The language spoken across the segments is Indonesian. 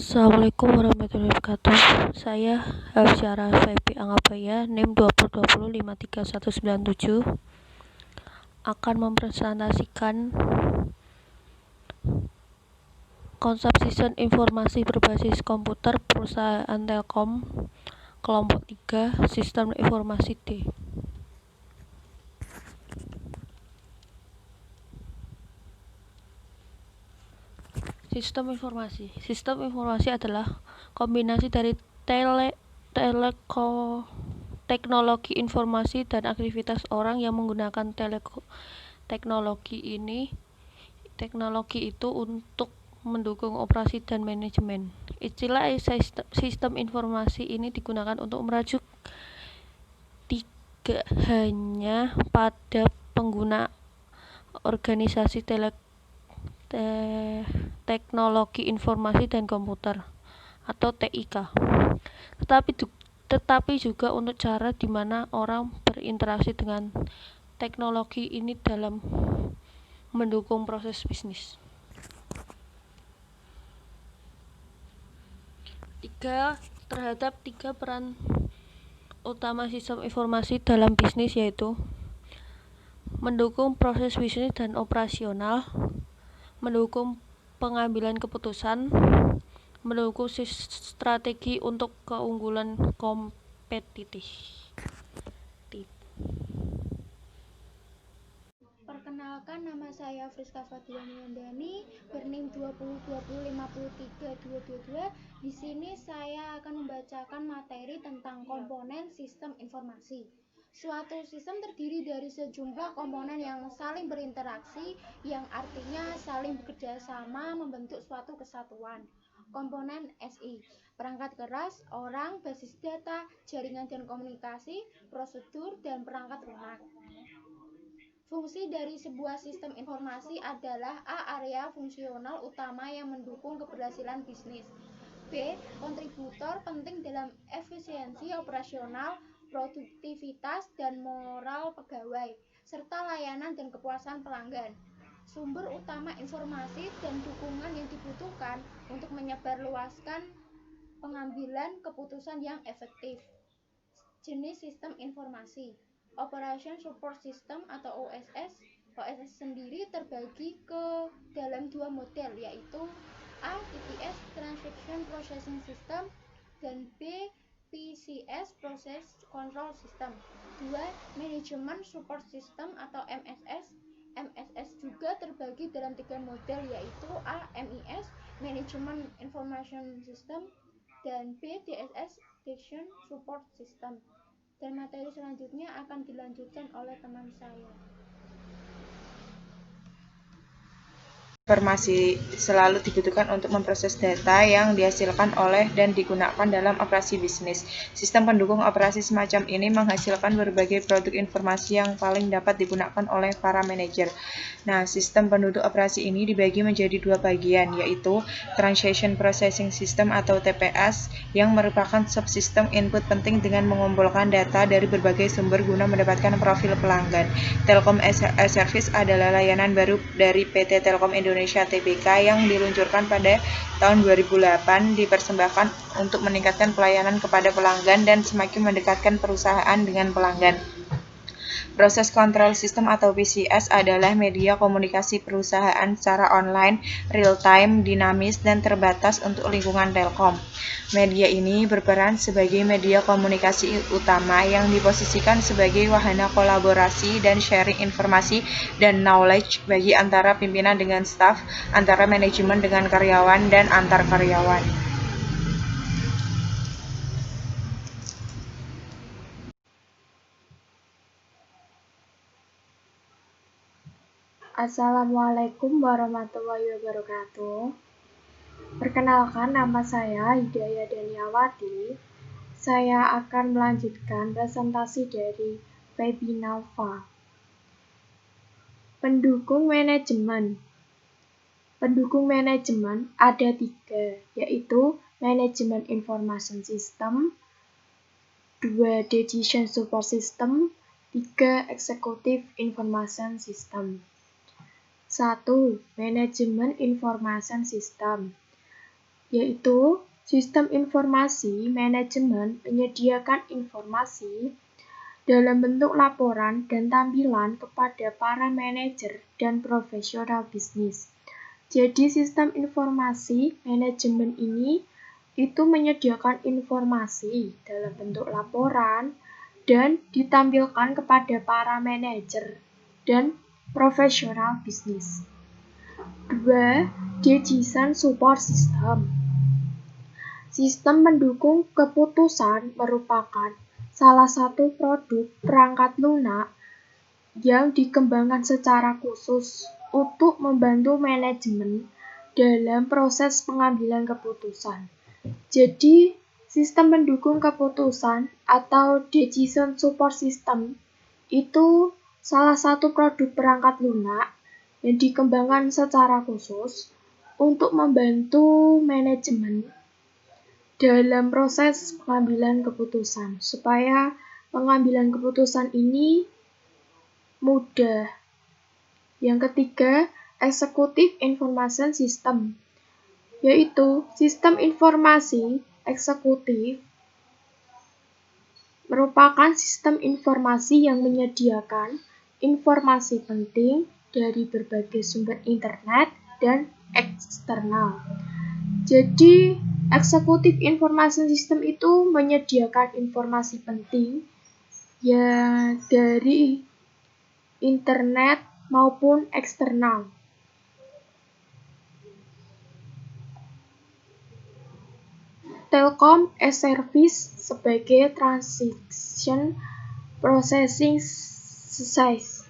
Assalamualaikum warahmatullahi wabarakatuh. Saya Hafsyara Febi Angabaya, NIM 2020-53197, akan mempresentasikan konsep sistem informasi berbasis komputer perusahaan Telkom kelompok 3, sistem informasi D. Sistem informasi adalah kombinasi dari teknologi informasi dan aktivitas orang yang menggunakan teknologi itu untuk mendukung operasi dan manajemen. Istilah sistem informasi ini digunakan untuk merujuk tidak hanya pada pengguna organisasi teknologi informasi dan komputer atau TIK, tetapi juga untuk cara di mana orang berinteraksi dengan teknologi ini dalam mendukung proses bisnis. Terhadap tiga peran utama sistem informasi dalam bisnis, yaitu mendukung proses bisnis dan operasional, mendukung pengambilan keputusan, mendukung strategi untuk keunggulan kompetitif. Perkenalkan, nama saya Friska Fadila Miyandani, bernim 2020-5353222. Di sini saya akan membacakan materi tentang komponen sistem informasi. Suatu sistem terdiri dari sejumlah komponen yang saling berinteraksi, yang artinya saling bekerja sama membentuk suatu kesatuan. Komponen SI, perangkat keras, orang, basis data, jaringan dan komunikasi, prosedur, dan perangkat lunak. Fungsi dari sebuah sistem informasi adalah A. Area fungsional utama yang mendukung keberhasilan bisnis. B. Kontributor penting dalam efisiensi operasional, produktivitas, dan moral pegawai, serta layanan dan kepuasan pelanggan. Sumber utama informasi dan dukungan yang dibutuhkan untuk menyebarluaskan pengambilan keputusan yang efektif. Jenis sistem informasi. Operation Support System atau OSS. OSS sendiri terbagi ke dalam dua model, yaitu A. TPS Transaction Processing System dan B. PCS Process Control System. 2. Management Support System atau MSS. MSS juga terbagi dalam tiga model, yaitu A. MIS Management Information System dan B. DSS Decision Support System. Dan materi selanjutnya akan dilanjutkan oleh teman saya. Informasi selalu dibutuhkan untuk memproses data yang dihasilkan oleh dan digunakan dalam operasi bisnis. Sistem pendukung operasi semacam ini menghasilkan berbagai produk informasi yang paling dapat digunakan oleh para manajer. Nah, sistem pendukung operasi ini dibagi menjadi dua bagian, yaitu Transaction Processing System atau TPS, yang merupakan subsistem input penting dengan mengumpulkan data dari berbagai sumber guna mendapatkan profil pelanggan. Telkom as Service adalah layanan baru dari PT Telkom Indonesia Tbk yang diluncurkan pada tahun 2008, dipersembahkan untuk meningkatkan pelayanan kepada pelanggan dan semakin mendekatkan perusahaan dengan pelanggan. Proses Control System atau PCS adalah media komunikasi perusahaan secara online, real-time, dinamis, dan terbatas untuk lingkungan Telkom. Media ini berperan sebagai media komunikasi utama yang diposisikan sebagai wahana kolaborasi dan sharing informasi dan knowledge bagi antara pimpinan dengan staf, antara manajemen dengan karyawan, dan antar karyawan. Assalamualaikum warahmatullahi wabarakatuh. Perkenalkan, nama saya Hidayah Daniawati. Saya akan melanjutkan presentasi dari Webinova. Pendukung manajemen. Pendukung manajemen ada 3, yaitu Manajemen Information System, 2. Decision Support System, 3. Executive Information System. 1. Manajemen Information System. yaitu sistem informasi manajemen menyediakan informasi dalam bentuk laporan dan tampilan kepada para manajer dan profesional bisnis. Jadi sistem informasi manajemen ini itu menyediakan informasi dalam bentuk laporan dan ditampilkan kepada para manajer dan profesional bisnis. 2. Decision Support System. Sistem pendukung keputusan merupakan salah satu produk perangkat lunak yang dikembangkan secara khusus untuk membantu manajemen dalam proses pengambilan keputusan. Jadi, sistem pendukung keputusan atau Decision Support System itu salah satu produk perangkat lunak yang dikembangkan secara khusus untuk membantu manajemen dalam proses pengambilan keputusan, supaya pengambilan keputusan ini mudah. Yang ketiga, Executive Information System, yaitu sistem informasi eksekutif merupakan sistem informasi yang menyediakan informasi penting dari berbagai sumber internet dan eksternal. Jadi, Executive Information System itu menyediakan informasi penting ya dari internet maupun eksternal. Telkom as Service sebagai Transaction Processing Service,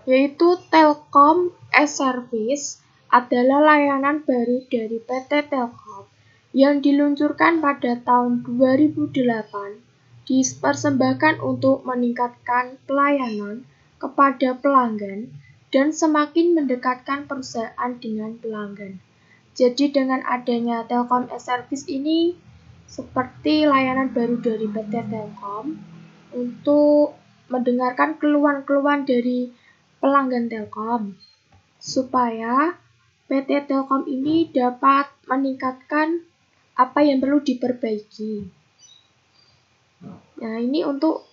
yaitu Telkom as Service adalah layanan baru dari PT Telkom yang diluncurkan pada tahun 2008, dipersembahkan untuk meningkatkan pelayanan kepada pelanggan dan semakin mendekatkan perusahaan dengan pelanggan. Jadi dengan adanya Telkom as Service ini seperti layanan baru dari PT Telkom untuk mendengarkan keluhan-keluhan dari pelanggan Telkom supaya PT Telkom ini dapat meningkatkan apa yang perlu diperbaiki. Nah, ini untuk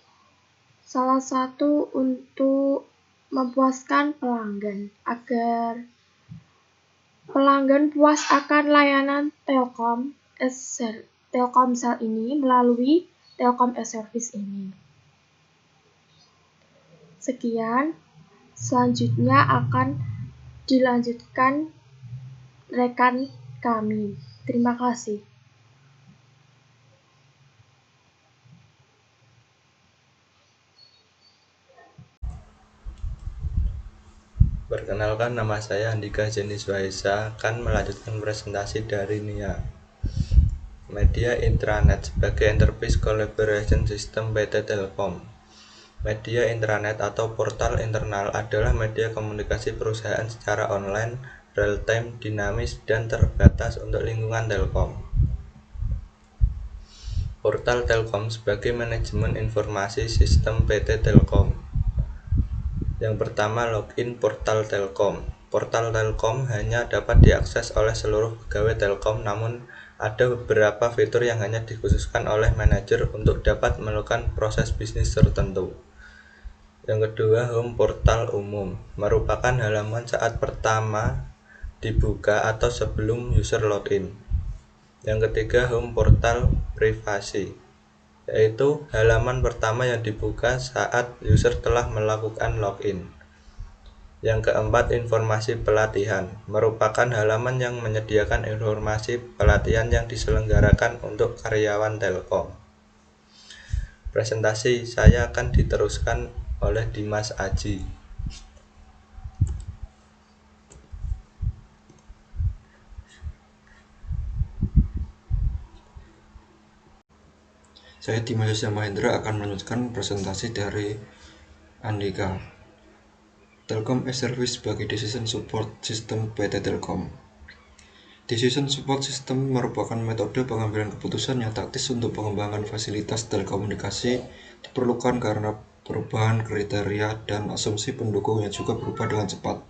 salah satu untuk memuaskan pelanggan agar pelanggan puas akan layanan Telkomsel ini melalui Telkom as Service ini. Sekian, selanjutnya akan dilanjutkan rekan kami. Terima kasih. Perkenalkan, nama saya Andika Jenis Waisa, akan melanjutkan presentasi dari NIA. Media Intranet sebagai Enterprise Collaboration System PT Telkom. Media intranet atau portal internal adalah media komunikasi perusahaan secara online, real-time, dinamis, dan terbatas untuk lingkungan Telkom. Portal Telkom sebagai manajemen informasi sistem PT Telkom. Yang pertama, login portal Telkom. Portal Telkom hanya dapat diakses oleh seluruh pegawai Telkom, namun ada beberapa fitur yang hanya dikhususkan oleh manajer untuk dapat melakukan proses bisnis tertentu. Yang kedua, home portal umum, merupakan halaman saat pertama dibuka atau sebelum user login. Yang ketiga, home portal privasi, yaitu halaman pertama yang dibuka saat user telah melakukan login. Yang keempat, informasi pelatihan, merupakan halaman yang menyediakan informasi pelatihan yang diselenggarakan untuk karyawan Telkom. Presentasi saya akan diteruskan oleh Dimas Aji. Saya Dimas Yusya Mahendra akan melanjutkan presentasi dari Andika. Telkom as Service sebagai Decision Support System PT Telkom. Decision Support System merupakan metode pengambilan keputusan yang taktis untuk pengembangan fasilitas telekomunikasi diperlukan karena perubahan kriteria dan asumsi pendukung yang juga berubah dengan cepat.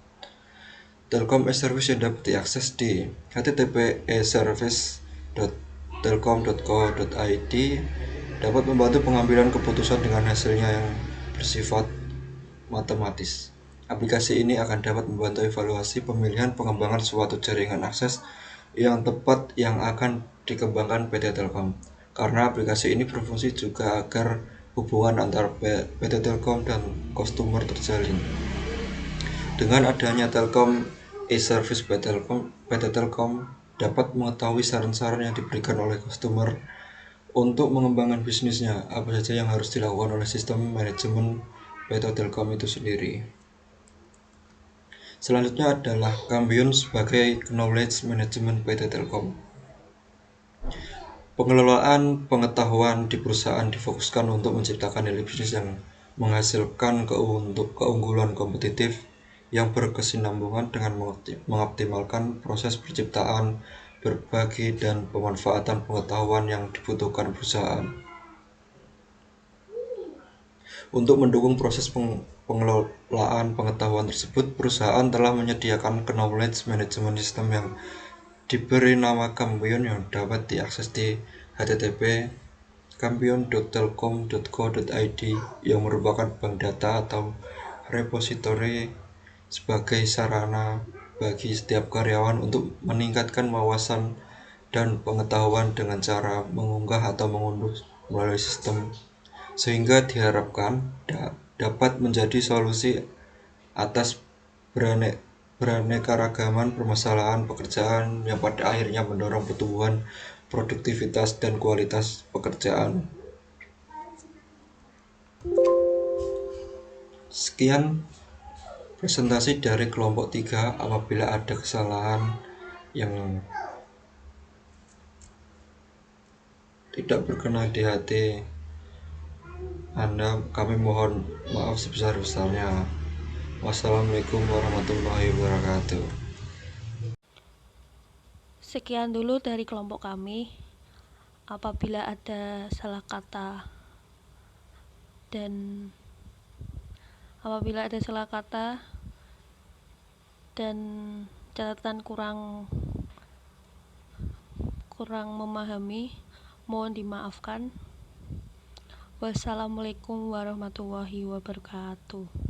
Telkom e-service yang dapat diakses di http://service.telkom.co.id dapat membantu pengambilan keputusan dengan hasilnya yang bersifat matematis. Aplikasi ini akan dapat membantu evaluasi pemilihan pengembangan suatu jaringan akses yang tepat yang akan dikembangkan PT Telkom. Karena aplikasi ini berfungsi juga agar hubungan antara PT Telkom dan customer terjalin. Dengan adanya Telkom e-service PT Telkom dapat mengetahui saran-saran yang diberikan oleh customer untuk mengembangkan bisnisnya, apa saja yang harus dilakukan oleh sistem manajemen PT Telkom itu sendiri. Selanjutnya adalah Kambion sebagai Knowledge Management PT Telkom. Pengelolaan pengetahuan di perusahaan difokuskan untuk menciptakan nilai bisnis yang menghasilkan keunggulan kompetitif yang berkesinambungan dengan mengoptimalkan proses penciptaan, berbagi, dan pemanfaatan pengetahuan yang dibutuhkan perusahaan. Untuk mendukung proses pengelolaan pengetahuan tersebut, perusahaan telah menyediakan knowledge management system yang diberi nama Kambion yang dapat diakses di http://kambion.telkom.co.id yang merupakan bank data atau repositori sebagai sarana bagi setiap karyawan untuk meningkatkan wawasan dan pengetahuan dengan cara mengunggah atau mengunduh melalui sistem, sehingga diharapkan dapat menjadi solusi atas beraneka-ragaman permasalahan pekerjaan yang pada akhirnya mendorong pertumbuhan produktivitas dan kualitas pekerjaan. Sekian presentasi dari kelompok 3. Apabila ada kesalahan yang tidak berkenan di hati Anda, kami mohon maaf sebesar-besarnya. Wassalamualaikum warahmatullahi wabarakatuh. Sekian dulu dari kelompok kami. Apabila ada salah kata dan catatan kurang memahami, mohon dimaafkan. Wassalamualaikum warahmatullahi wabarakatuh.